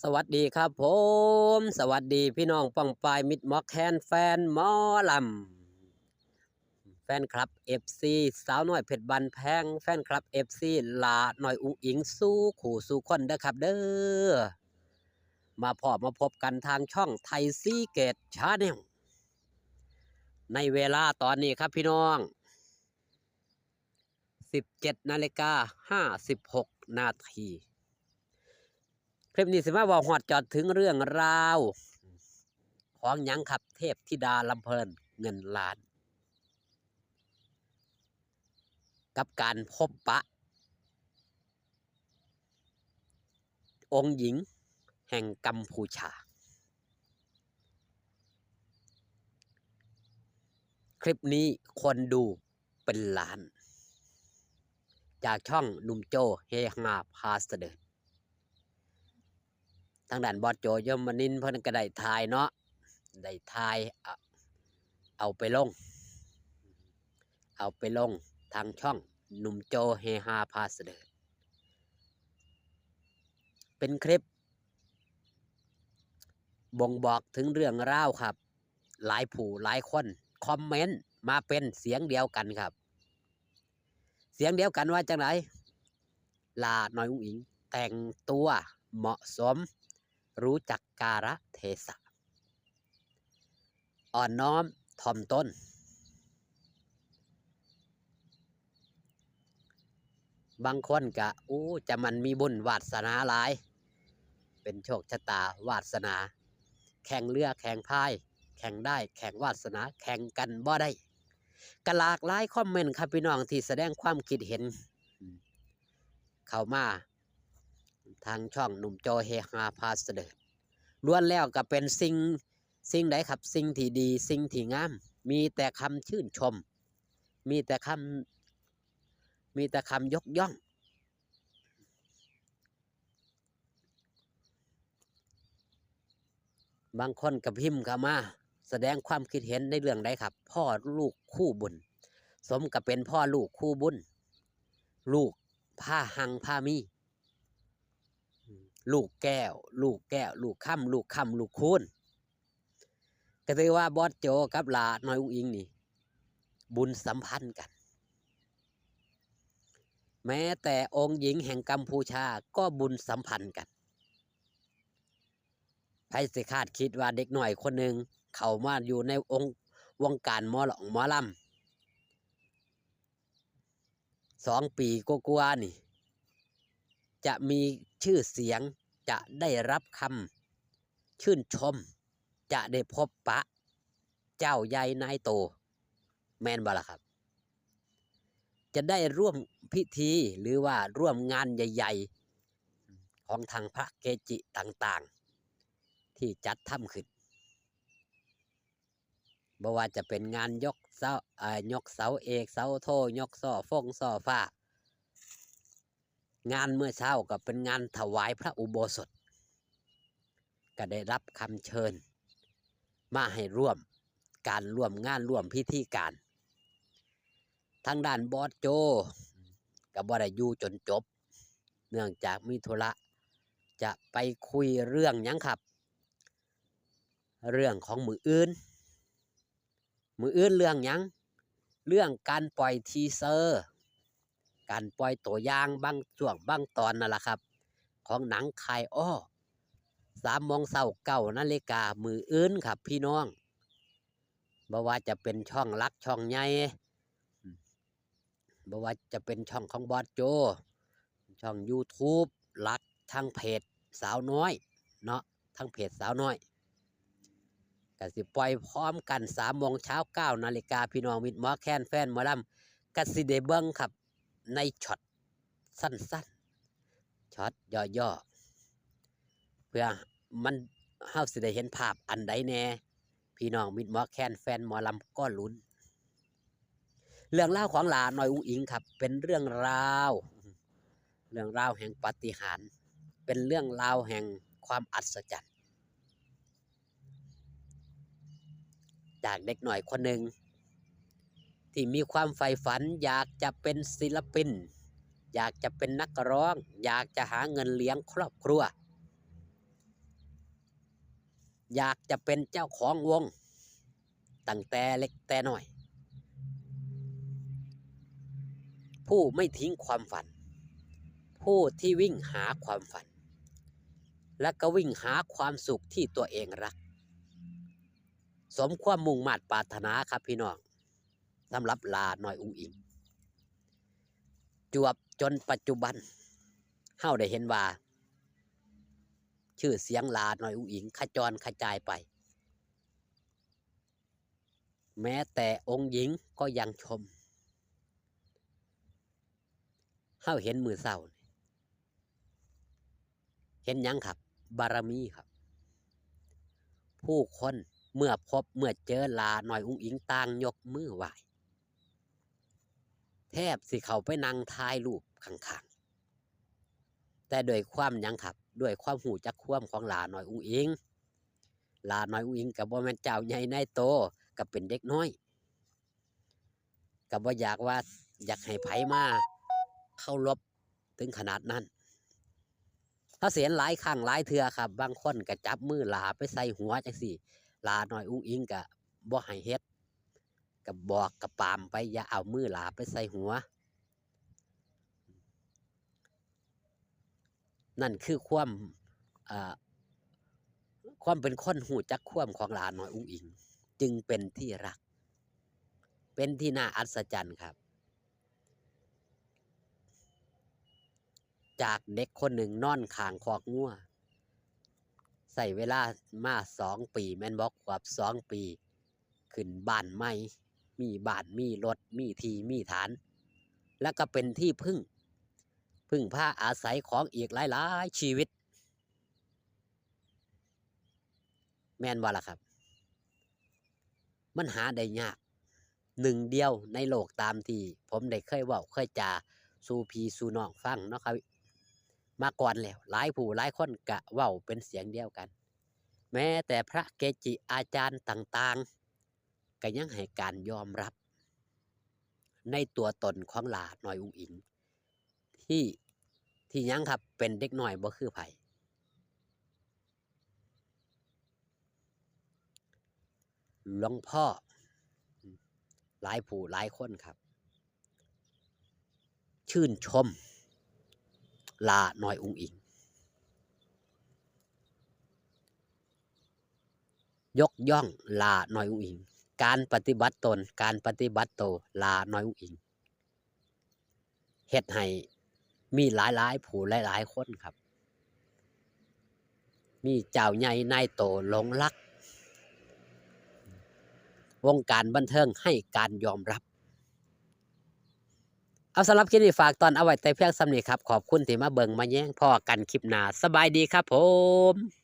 สวัสดีครับผมสวัสดีพี่น้องป้องปายมิดมอแคนแฟนหมอลำแฟนคลับFCสาวน้อยเพชรบันแพงแฟนคลับFCลาหน่อยอุ๋งอิงสู้ขู่สู้คนเด้อครับเด้อมาพบกันทางช่องไทยซีเกตชาแนลในเวลาตอนนี้ครับพี่น้อง17:56 นาทีคลิปนี้สิมาบอกฮอดจอดถึงเรื่องราวของหยังขับเทพธิดาลำเพลินเงินล้าน กับการพบปะองค์หญิงแห่งกัมพูชาคลิปนี้คนดูเป็นล้าน จากช่องหนุ่มโจเฮฮาพาเสด็จทางด้านบอสโจยมนินเพิ่นก็ได้ทายเนาะได้ทายเอาไปลงทางช่องหนุ่มโจเฮฮาพาเสด็จเป็นคลิปบ่งบอกถึงเรื่องราวครับหลายผู้หลายคนคอมเมนต์มาเป็นเสียงเดียวกันครับเสียงเดียวกันว่าจังไหนลาน้อยอุ๋งอิงแต่งตัวเหมาะสมรู้จักกาลเทศะอ่อนน้อมถ่อมตนบางคนก็จะมันมีบุญวาสนาหลายเป็นโชคชะตาวาสนาแข่งเรือแข่งพายแข่งได้แข่งวาสนาแข่งกันบ่ได้กหลากหลายคอมเมนต์ครับพี่น้องที่แสดงความคิดเห็นเข้ามาทางช่องหนุ่มโจเฮฮาพาเสด็จล้วนแล้วก็เป็นสิ่งใดครับสิ่งที่ดีสิ่งที่งามมีแต่คำชื่นชมมีแต่คำยกย่องบางคนกับพิมพ์เข้ามาแสดงความคิดเห็นในเรื่องใดครับพ่อลูกคู่บุญสมกับเป็นพ่อลูกคู่บุญลูกผ้าหังผ้ามีลูกแก้วลูกค่ำลูกคูณก็ถือว่าบอสโจกับลาน้อยอุ๋งอิงนี่บุญสัมพันธ์กันแม้แต่องค์หญิงแห่งกัมพูชาก็บุญสัมพันธ์กันใครสิคาดคิดว่าเด็กหน่อยคนหนึ่งเข้ามาอยู่ในวงการหมอลำ2 ปีกว่าๆนี่จะมีชื่อเสียงจะได้รับคำชื่นชมจะได้พบปะเจ้าใหญ่นายโตแม่นบ่ล่ะครับจะได้ร่วมพิธีหรือว่าร่วมงานใหญ่ๆของทางพระเกจิต่างๆที่จัดทำขึ้นบ่ว่าจะเป็นงานยกเสาเอกเสาโทยกซ่อฟ้างานเมื่อเช้าก็เป็นงานถวายพระอุโบสถก็ได้รับคำเชิญมาให้ร่วมงานร่วมพิธีการทางด้านบอสโจก็บ่ได้อยู่จนจบเนื่องจากมีธุระจะไปคุยเรื่องหยังครับเรื่องของมืออื่นเรื่องหยังเรื่องการปล่อยทีเซอร์การปล่อยตัวอย่างบางช่วงบางตอนนั่นแหละครับของหนังคายอ้อ3 โมงเช้า9 นาฬิกามืออื่นครับพี่น้องบ่ว่าจะเป็นช่องลักช่องใหญ่บ่ว่าจะเป็นช่องของบอสโจช่อง YouTube ลักทางเพจสาวน้อยเนาะทางเพจสาวน้อยก็สิปล่อยพร้อมกัน3 โมงเช้า9 นาฬิกาพี่น้องมิตรหมอแคนแฟนหมอลำก็สิได้เบิ่งครับในช็อตสั้นๆช็อตย่อๆเพื่อมันเฮาสิได้เห็นภาพอันใดแน่พี่น้องมิตรหมอแคนแฟนหมอลำก็ลุ้นเรื่องราวของหลาน้อยอุ๋งอิงครับเป็นเรื่องราวแห่งปาฏิหาริย์เป็นเรื่องราวแห่งความอัศจรรย์จากเด็กหน่อยคนหนึ่งที่มีความใฝ่ฝันอยากจะเป็นศิลปินอยากจะเป็นนักร้องอยากจะหาเงินเลี้ยงครอบครัว อยากจะเป็นเจ้าของวงตั้งแต่เล็กแต่น้อย ผู้ไม่ทิ้งความฝัน ผู้ที่วิ่งหาความฝัน และก็วิ่งหาความสุขที่ตัวเองรัก สมความมุ่งมั่นปรารถนาครับพี่น้องสำหรับลาน้อยอุ้งอิงจวบจนปัจจุบันเฮาได้เห็นว่าชื่อเสียงลาน้อยอุ้งอิงขจรกระจายไป แม้แต่องค์หญิงก็ยังชมเฮาเห็นมือเศร้าเห็นยังครับบารมีครับผู้คนเมื่อพบเมื่อเจอลาน้อยอุ้งอิงต่างยกมือไหว้แทบสิเขาไปนั่งถ่ายรูปข้างๆแต่โดยความยังครับด้วยความหูจักความของลาน้อยอุ้งอิงลาน้อยอุ้งอิงกับบ่แม่นเจ้าใหญ่นายโตกับเป็นเด็กน้อยกับว่าอยากให้ไผมาเข้ารบถึงขนาดนั้นถ้าเสียหลายครั้งหลายเทื่อครับบางคนก็จับมือลาไปใส่หัวจังสี่ลาน้อยอุ้งอิงก็บ่ให้เฮ็ดกับบอกกับปามไปอย่าเอามือลาไปใส่หัวนั่นคือความเป็นคนหูจักความของลาน้อยอุ้งอิงจึงเป็นที่รักเป็นที่น่าอัศจรรย์ครับจากเด็กคนหนึ่งนอนข้างคอกงัวใส่เวลามา2 ปีแม่นบอกกว่า2 ปีขึ้นบ้านใหม่มีบ้านมีรถมีที่มีฐานแล้วก็เป็นที่พึ่งพาอาศัยของอีกหลายๆชีวิตแม่นว่าล่ะครับมันหาได้ยากหนึ่งเดียวในโลกตามที่ผมได้เคยเว้าเคยจาสู่พี่สู่น้องฟังเนาะครับมาก่อนแล้วหลายผู้หลายคนกะเว้าเป็นเสียงเดียวกันแม้แต่พระเกจิอาจารย์ต่างๆก็ยังให้การยอมรับในตัวตนของลาน้อยอุ้งอิงที่ยังครับเป็นเด็กน้อยบ่คือไผหลวงพ่อหลายผู้หลายคนครับชื่นชมลาน้อยอุ้งอิงยกย่องลาน้อยอุ้งอิงการปฏิบัติตนการปฏิบัติโตลาน้อยอุ้งอิงเฮ็ดให้มีหลายผู้หลายคนครับมีเจ้าใหญ่นายโตหลงรักวงการบันเทิงให้การยอมรับเอาสำหรับคลิปนี้ฝากตอนเอาไว้แต่เพียงส่ำนี้ครับขอบคุณที่มาเบิ่งมาแย่งพอกันคลิปหน้าสบายดีครับผม